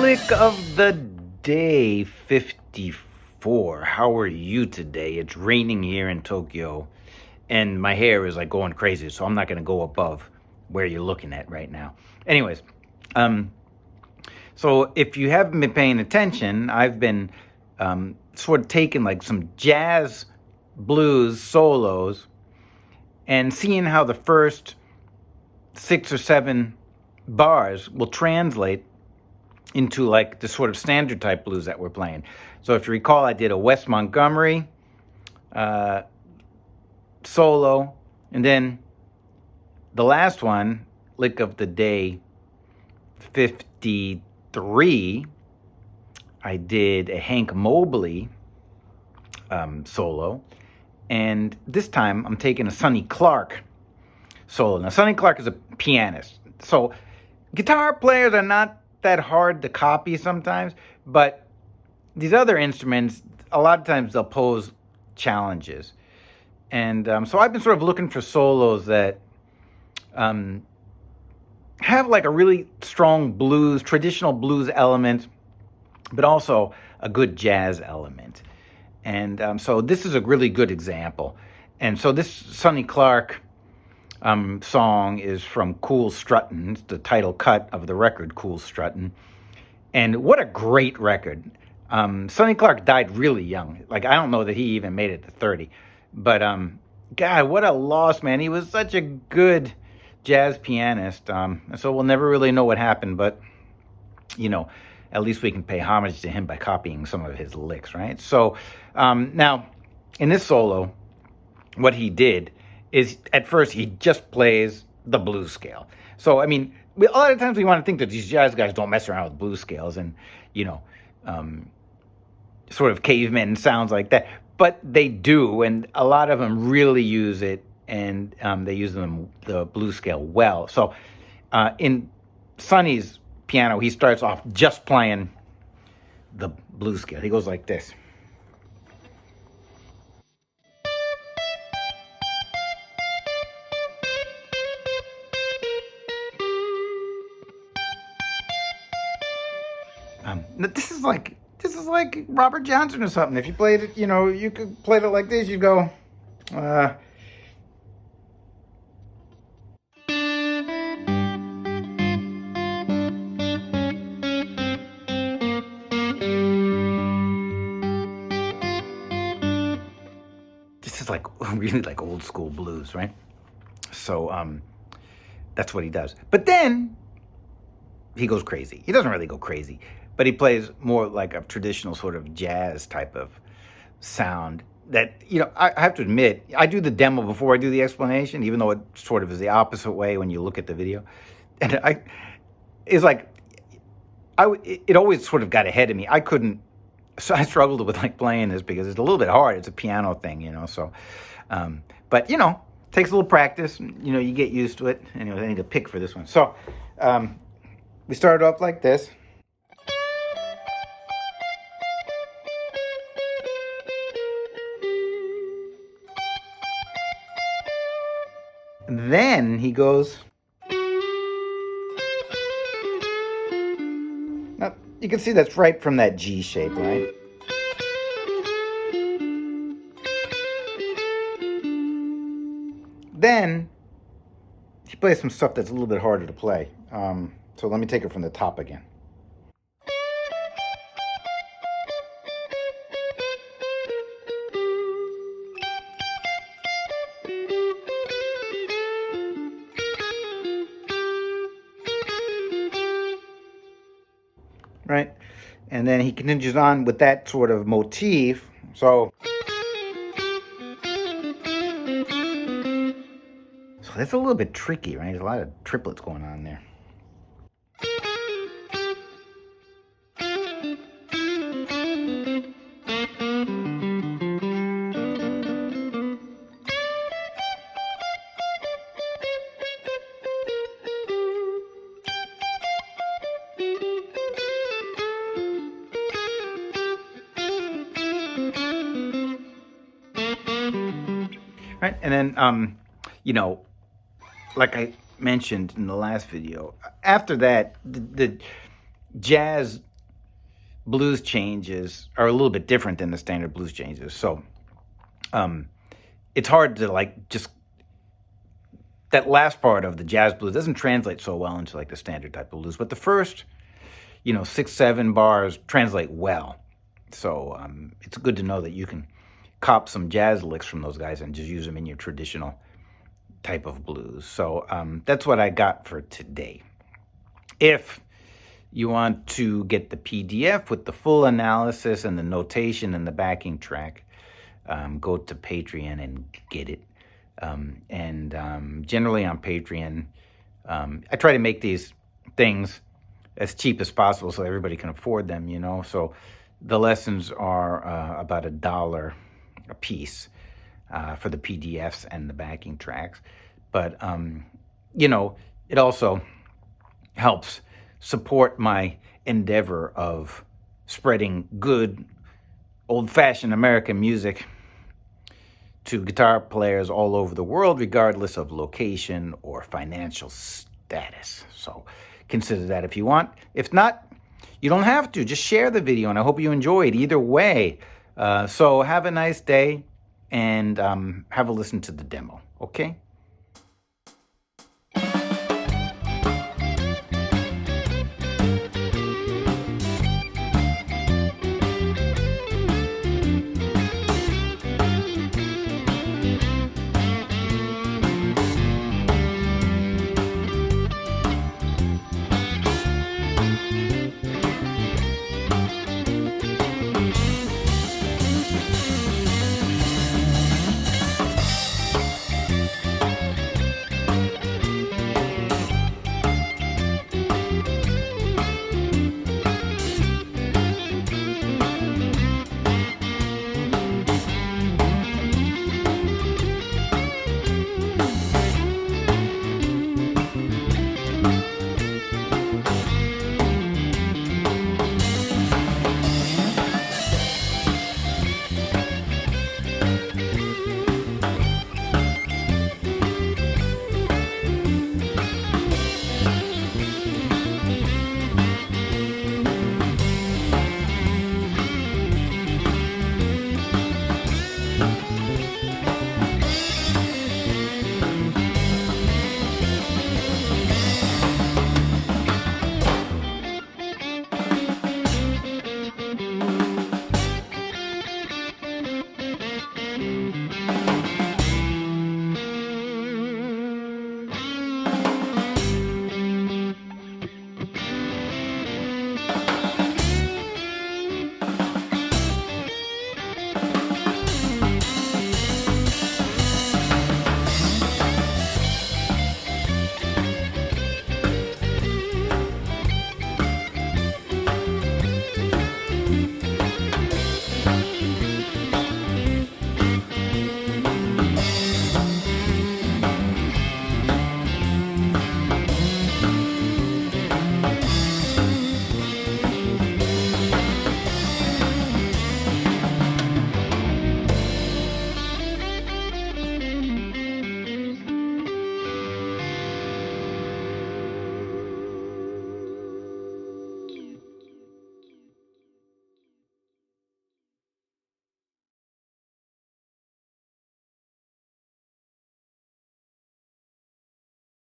Lick of the day 54. How are you today? It's raining here in Tokyo and my hair is like going crazy, so I'm not going to go above where you're looking at right now. Anyways, so if you haven't been paying attention, I've been sort of taking like some jazz blues solos and seeing how the first 6 or 7 bars will translate into like the sort of standard type blues that we're playing. So if you recall, I did a Wes Montgomery solo, and then the last one, Lick of the Day 53, I did a Hank Mobley solo, and this time I'm taking a Sonny Clark solo. Now, Sonny Clark is a pianist, so guitar players are not that hard to copy sometimes, but these other instruments, a lot of times they'll pose challenges. And so I've been sort of looking for solos that have like a really strong blues, traditional blues element, but also a good jazz element. And so this is a really good example. And so this Sonny Clark song is from COOL STRUTTIN. It's the title cut of the record, COOL STRUTTIN. And what a great record. Sonny Clark died really young. Like, I don't know that he even made it to 30. But, God, what a loss, man. He was such a good jazz pianist. So we'll never really know what happened, but, you know, at least we can pay homage to him by copying some of his licks, right? So, now, in this solo, what he did is, at first, he just plays the blues scale. So, I mean, a lot of times we want to think that these jazz guys don't mess around with blues scales and, you know, sort of cavemen sounds like that. But they do, and a lot of them really use it, and they use the blues scale well. So, in Sonny's piano, he starts off just playing the blues scale. He goes like this. This is like Robert Johnson or something. If you played it, you know, you could play it like this. You go, this is like really like old school blues, right? So that's what he does. But then he goes crazy. He doesn't really go crazy, but he plays more like a traditional sort of jazz type of sound that, you know, I have to admit, I do the demo before I do the explanation, even though it sort of is the opposite way when you look at the video. And it always sort of got ahead of me. So I struggled with like playing this because it's a little bit hard. It's a piano thing, you know, so, but, you know, takes a little practice, you know, you get used to it. Anyway, I need a pick for this one. So, we started off like this. And then he goes. Now, you can see that's right from that G shape, right? Then he plays some stuff that's a little bit harder to play. So let me take it from the top again. Right? And then he continues on with that sort of motif. So that's a little bit tricky, right? There's a lot of triplets going on there. Right? And then, you know, like I mentioned in the last video, after that, the jazz blues changes are a little bit different than the standard blues changes. So it's hard to like just, that last part of the jazz blues doesn't translate so well into like the standard type of blues, but the first, 6, 7 bars translate well. So it's good to know that you can cop some jazz licks from those guys and just use them in your traditional type of blues. So that's what I got for today. If you want to get the PDF with the full analysis and the notation and the backing track, go to Patreon and get it. Generally on Patreon, I try to make these things as cheap as possible so everybody can afford them, So the lessons are about $1 a piece for the PDFs and the backing tracks. But, it also helps support my endeavor of spreading good, old-fashioned American music to guitar players all over the world, regardless of location or financial status. So consider that if you want. If not, you don't have to. Just share the video, and I hope you enjoyed either way. So have a nice day, and have a listen to the demo, okay?